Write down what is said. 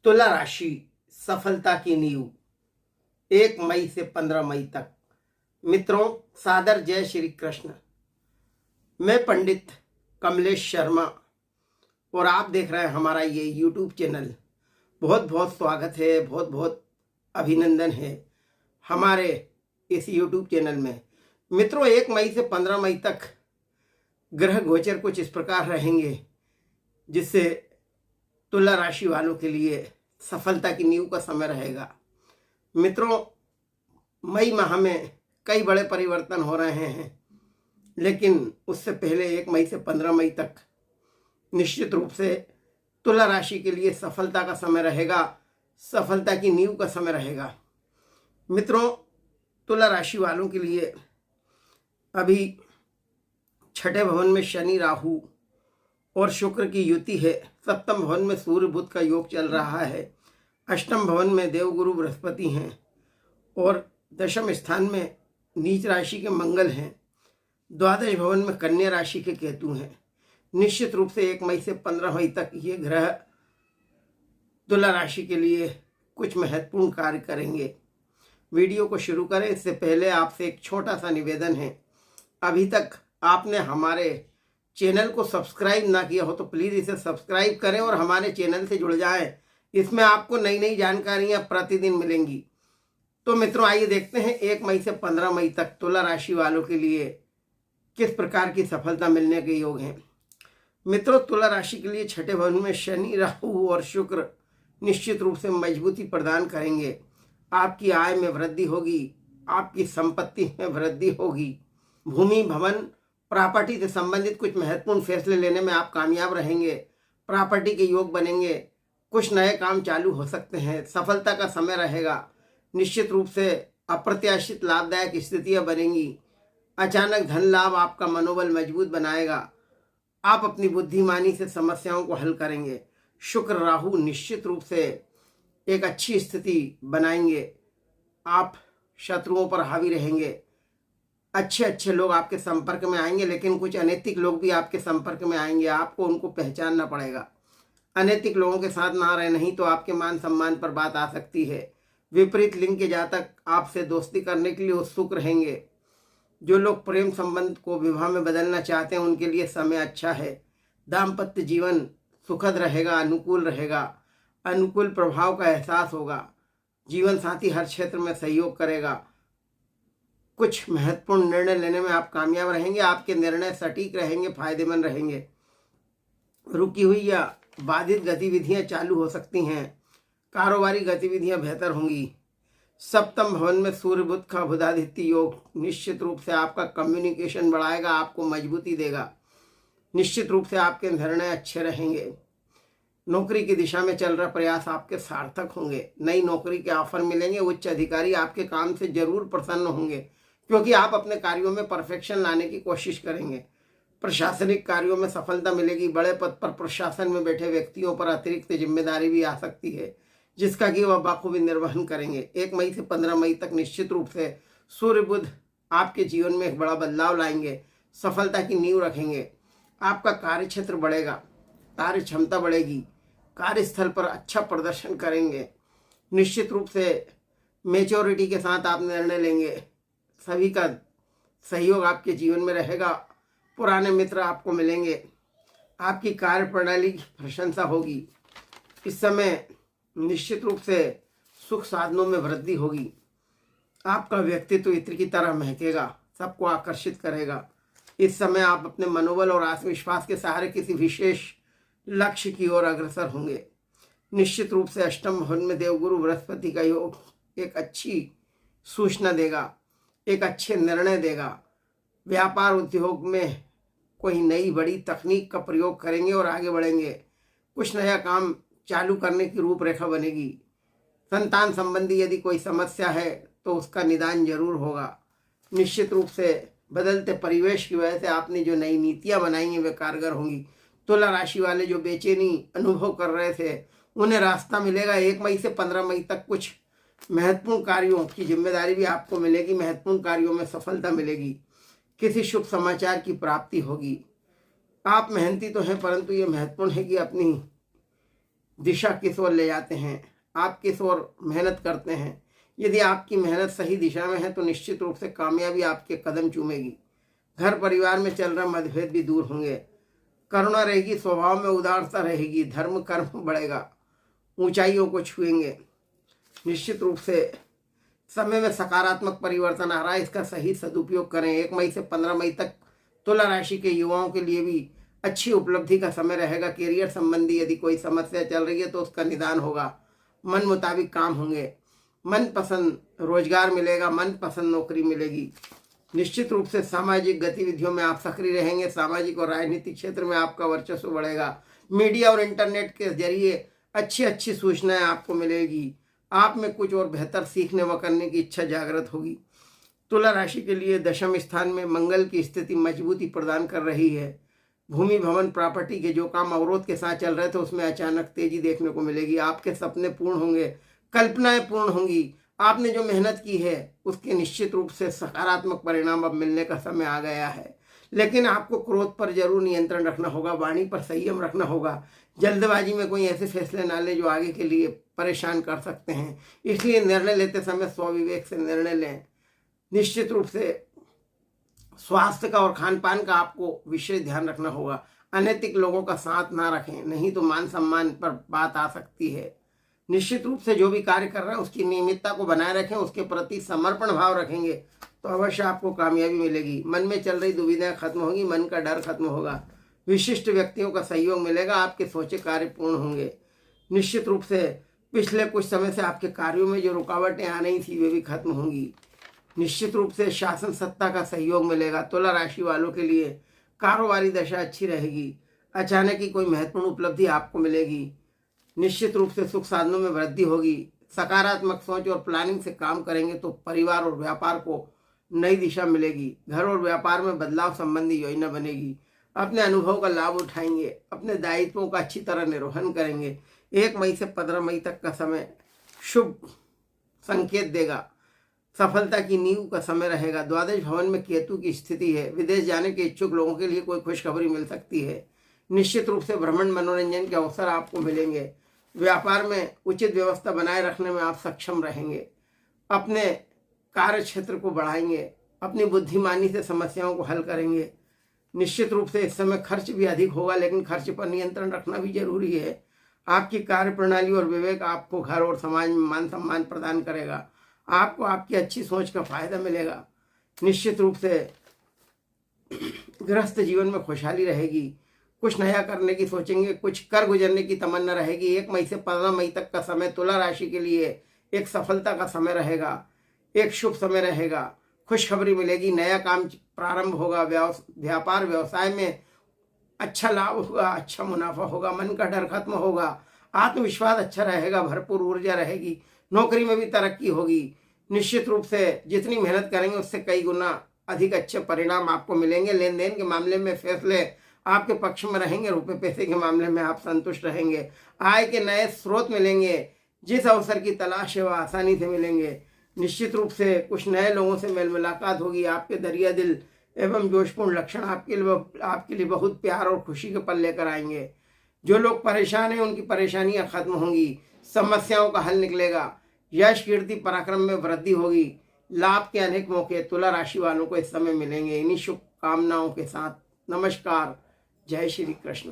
तुला राशि सफलता की नींव 1 मई से 15 मई तक। मित्रों, सादर जय श्री कृष्ण। मैं पंडित कमलेश शर्मा और आप देख रहे हैं हमारा ये यूट्यूब चैनल। बहुत बहुत स्वागत है, बहुत बहुत अभिनंदन है हमारे इस यूट्यूब चैनल में। मित्रों, 1 मई से 15 मई तक ग्रह गोचर कुछ इस प्रकार रहेंगे जिससे तुला राशि वालों के लिए सफलता की नींव का समय रहेगा। मित्रों, मई माह में कई बड़े परिवर्तन हो रहे हैं, लेकिन उससे पहले 1 मई से 15 मई तक निश्चित रूप से तुला राशि के लिए सफलता का समय रहेगा, सफलता की नींव का समय रहेगा। मित्रों, तुला राशि वालों के लिए अभी छठे भवन में शनि राहु और शुक्र की युति है। सप्तम भवन में सूर्य बुध का योग चल रहा है। अष्टम भवन में देवगुरु बृहस्पति हैं और दशम स्थान में नीच राशि के मंगल हैं। द्वादश भवन में कन्या राशि के केतु हैं। निश्चित रूप से 1 मई से 15 मई तक ये ग्रह तुला राशि के लिए कुछ महत्वपूर्ण कार्य करेंगे। वीडियो को शुरू करें इससे पहले आपसे एक छोटा सा निवेदन है। अभी तक आपने हमारे चैनल को सब्सक्राइब ना किया हो तो प्लीज़ इसे सब्सक्राइब करें और हमारे चैनल से जुड़ जाएं। इसमें आपको नई नई जानकारियां प्रतिदिन मिलेंगी। तो मित्रों, आइए देखते हैं 1 मई से 15 मई तक तुला राशि वालों के लिए किस प्रकार की सफलता मिलने के योग हैं। मित्रों, तुला राशि के लिए छठे भवन में शनि राहु और शुक्र निश्चित रूप से मजबूती प्रदान करेंगे। आपकी आय में वृद्धि होगी, आपकी संपत्ति में वृद्धि होगी। भूमि भवन प्रॉपर्टी से संबंधित कुछ महत्वपूर्ण फैसले लेने में आप कामयाब रहेंगे। प्रॉपर्टी के योग बनेंगे, कुछ नए काम चालू हो सकते हैं। सफलता का समय रहेगा। निश्चित रूप से अप्रत्याशित लाभदायक स्थितियां बनेंगी। अचानक धन लाभ आपका मनोबल मजबूत बनाएगा। आप अपनी बुद्धिमानी से समस्याओं को हल करेंगे। शुक्र राहु निश्चित रूप से एक अच्छी स्थिति बनाएंगे। आप शत्रुओं पर हावी रहेंगे। अच्छे लोग आपके संपर्क में आएंगे, लेकिन कुछ अनैतिक लोग भी आपके संपर्क में आएंगे। आपको उनको पहचानना पड़ेगा। अनैतिक लोगों के साथ ना रहे, नहीं तो आपके मान सम्मान पर बात आ सकती है। विपरीत लिंग के जातक आपसे दोस्ती करने के लिए उत्सुक रहेंगे। जो लोग प्रेम संबंध को विवाह में बदलना चाहते हैं उनके लिए समय अच्छा है। दाम्पत्य जीवन सुखद रहेगा, अनुकूल रहेगा। अनुकूल प्रभाव का एहसास होगा। जीवन साथी हर क्षेत्र में सहयोग करेगा। कुछ महत्वपूर्ण निर्णय लेने में आप कामयाब रहेंगे। आपके निर्णय सटीक रहेंगे, फायदेमंद रहेंगे। रुकी हुई या बाधित गतिविधियां चालू हो सकती हैं। कारोबारी गतिविधियां बेहतर होंगी। सप्तम भवन में सूर्य बुध का बुधादित्य योग निश्चित रूप से आपका कम्युनिकेशन बढ़ाएगा, आपको मजबूती देगा। निश्चित रूप से आपके निर्णय अच्छे रहेंगे। नौकरी की दिशा में चल रहा प्रयास आपके सार्थक होंगे। नई नौकरी के ऑफर मिलेंगे। उच्च अधिकारी आपके काम से जरूर प्रसन्न होंगे, क्योंकि आप अपने कार्यों में परफेक्शन लाने की कोशिश करेंगे। प्रशासनिक कार्यों में सफलता मिलेगी। बड़े पद पर प्रशासन में बैठे व्यक्तियों पर अतिरिक्त जिम्मेदारी भी आ सकती है, जिसका कि वह बखूबी निर्वहन करेंगे। 1 मई से 15 मई तक निश्चित रूप से सूर्य बुध आपके जीवन में एक बड़ा बदलाव लाएंगे, सफलता की नींव रखेंगे। आपका कार्य क्षेत्र बढ़ेगा, कार्य क्षमता बढ़ेगी। कार्यस्थल पर अच्छा प्रदर्शन करेंगे। निश्चित रूप से मेच्योरिटी के साथ आप निर्णय लेंगे। सभी का सहयोग आपके जीवन में रहेगा। पुराने मित्र आपको मिलेंगे। आपकी कार्य प्रणाली की प्रशंसा होगी। इस समय निश्चित रूप से सुख साधनों में वृद्धि होगी। आपका व्यक्तित्व इत्र की तरह महकेगा, सबको आकर्षित करेगा। इस समय आप अपने मनोबल और आत्मविश्वास के सहारे किसी विशेष लक्ष्य की ओर अग्रसर होंगे। निश्चित रूप से अष्टम भवन में देवगुरु बृहस्पति का योग एक अच्छी सूचना देगा, एक अच्छे निर्णय देगा। व्यापार उद्योग में कोई नई बड़ी तकनीक का प्रयोग करेंगे और आगे बढ़ेंगे। कुछ नया काम चालू करने की रूपरेखा बनेगी। संतान संबंधी यदि कोई समस्या है तो उसका निदान जरूर होगा। निश्चित रूप से बदलते परिवेश की वजह से आपने जो नई नीतियां बनाई हैं वे कारगर होंगी। तुला राशि वाले जो बेचैनी अनुभव कर रहे थे उन्हें रास्ता मिलेगा। 1 मई से 15 मई तक कुछ महत्वपूर्ण कार्यों की जिम्मेदारी भी आपको मिलेगी। महत्वपूर्ण कार्यों में सफलता मिलेगी। किसी शुभ समाचार की प्राप्ति होगी। आप मेहनती तो हैं, परंतु ये महत्वपूर्ण है कि अपनी दिशा किस ओर ले जाते हैं, आप किस ओर मेहनत करते हैं। यदि आपकी मेहनत सही दिशा में है तो निश्चित रूप से कामयाबी आपके कदम चूमेगी। घर परिवार में चल रहे मतभेद भी दूर होंगे, करुणा रहेगी, स्वभाव में उदारता रहेगी, धर्म कर्म बढ़ेगा, ऊंचाइयों को छुएंगे। निश्चित रूप से समय में सकारात्मक परिवर्तन आ रहा है, इसका सही सदुपयोग करें। 1 मई से 15 मई तक तुला राशि के युवाओं के लिए भी अच्छी उपलब्धि का समय रहेगा। कैरियर संबंधी यदि कोई समस्या चल रही है तो उसका निदान होगा, मन मुताबिक काम होंगे, मनपसंद रोजगार मिलेगा, मनपसंद नौकरी मिलेगी। निश्चित रूप से सामाजिक गतिविधियों में आप सक्रिय रहेंगे, सामाजिक और राजनीतिक क्षेत्र में आपका वर्चस्व बढ़ेगा। मीडिया और इंटरनेट के जरिए अच्छी अच्छी सूचनाएं आपको मिलेगी, आप में कुछ और बेहतर सीखने व करने की इच्छा जागृत होगी। तुला राशि के लिए दशम स्थान में मंगल की स्थिति मजबूती प्रदान कर रही है। भूमि भवन प्रॉपर्टी के जो काम अवरोध के साथ चल रहे थे उसमें अचानक तेजी देखने को मिलेगी। आपके सपने पूर्ण होंगे, कल्पनाएं पूर्ण होंगी। आपने जो मेहनत की है उसके निश्चित रूप से सकारात्मक परिणाम अब मिलने का समय आ गया है। लेकिन आपको क्रोध पर जरूर नियंत्रण रखना होगा, वाणी पर संयम रखना होगा। जल्दबाजी में कोई ऐसे फैसले ना ले जो आगे के लिए परेशान कर सकते हैं, इसलिए निर्णय लेते समय स्वविवेक से निर्णय लें। निश्चित रूप से स्वास्थ्य का और खान पान का आपको विशेष ध्यान रखना होगा। अनैतिक लोगों का साथ ना रखें, नहीं तो मान सम्मान पर बात आ सकती है। निश्चित रूप से जो भी कार्य कर रहे हैं उसकी नियमितता को बनाए रखें, उसके प्रति समर्पण भाव रखेंगे तो अवश्य आपको कामयाबी मिलेगी। मन में चल रही दुविधाएं खत्म होगी, मन का डर खत्म होगा, विशिष्ट व्यक्तियों का सहयोग मिलेगा, आपके सोचे कार्य पूर्ण होंगे। निश्चित रूप से पिछले कुछ समय से आपके कार्यों में जो रुकावटें आ रही थी वे भी खत्म होंगी। निश्चित रूप से शासन सत्ता का सहयोग मिलेगा। तुला राशि वालों के लिए कारोबारी दशा अच्छी रहेगी, अचानक ही कोई महत्वपूर्ण उपलब्धि आपको मिलेगी। निश्चित रूप से सुख साधनों में वृद्धि होगी। सकारात्मक सोच और प्लानिंग से काम करेंगे तो परिवार और व्यापार को नई दिशा मिलेगी। घर और व्यापार में बदलाव संबंधी योजना बनेगी। अपने अनुभव का लाभ उठाएंगे, अपने दायित्वों का अच्छी तरह निर्वहन करेंगे। 1 मई से 15 मई तक का समय शुभ संकेत देगा, सफलता की नींव का समय रहेगा। द्वादश भवन में केतु की स्थिति है, विदेश जाने के इच्छुक लोगों के लिए कोई खुशखबरी मिल सकती है। निश्चित रूप से भ्रमण मनोरंजन के अवसर आपको मिलेंगे। व्यापार में उचित व्यवस्था बनाए रखने में आप सक्षम रहेंगे। अपने कार्य क्षेत्र को बढ़ाएंगे, अपनी बुद्धिमानी से समस्याओं को हल करेंगे। निश्चित रूप से इस समय खर्च भी अधिक होगा, लेकिन खर्च पर नियंत्रण रखना भी जरूरी है। आपकी कार्य प्रणाली और विवेक आपको घर और समाज में मान सम्मान प्रदान करेगा। आपको आपकी अच्छी सोच का फायदा मिलेगा। निश्चित रूप से गृहस्थ जीवन में खुशहाली रहेगी। कुछ नया करने की सोचेंगे, कुछ कर गुजरने की तमन्ना रहेगी। 1 मई से 15 मई तक का समय तुला राशि के लिए एक सफलता का समय रहेगा, एक शुभ समय रहेगा। खुशखबरी मिलेगी, नया काम प्रारंभ होगा, व्यापार व्यवसाय में अच्छा लाभ होगा, अच्छा मुनाफा होगा, मन का डर खत्म होगा, आत्मविश्वास अच्छा रहेगा, भरपूर ऊर्जा रहेगी, नौकरी में भी तरक्की होगी। निश्चित रूप से जितनी मेहनत करेंगे उससे कई गुना अधिक अच्छे परिणाम आपको मिलेंगे। लेन देन के मामले में फैसले आपके पक्ष में रहेंगे, रुपए पैसे के मामले में आप संतुष्ट रहेंगे। आय के नए स्रोत मिलेंगे, जिस अवसर की तलाश है वह आसानी से मिलेंगे। निश्चित रूप से कुछ नए लोगों से मेल मुलाकात होगी। आपके दरिया दिल एवं जोशपूर्ण लक्षण आपके लिए बहुत प्यार और खुशी के पल लेकर आएंगे। जो लोग परेशान हैं उनकी परेशानियां खत्म होंगी, समस्याओं का हल निकलेगा, यश कीर्ति पराक्रम में वृद्धि होगी। लाभ के अनेक मौके तुला राशि वालों को इस समय मिलेंगे। इन्हीं शुभकामनाओं के साथ नमस्कार, जय श्री कृष्ण।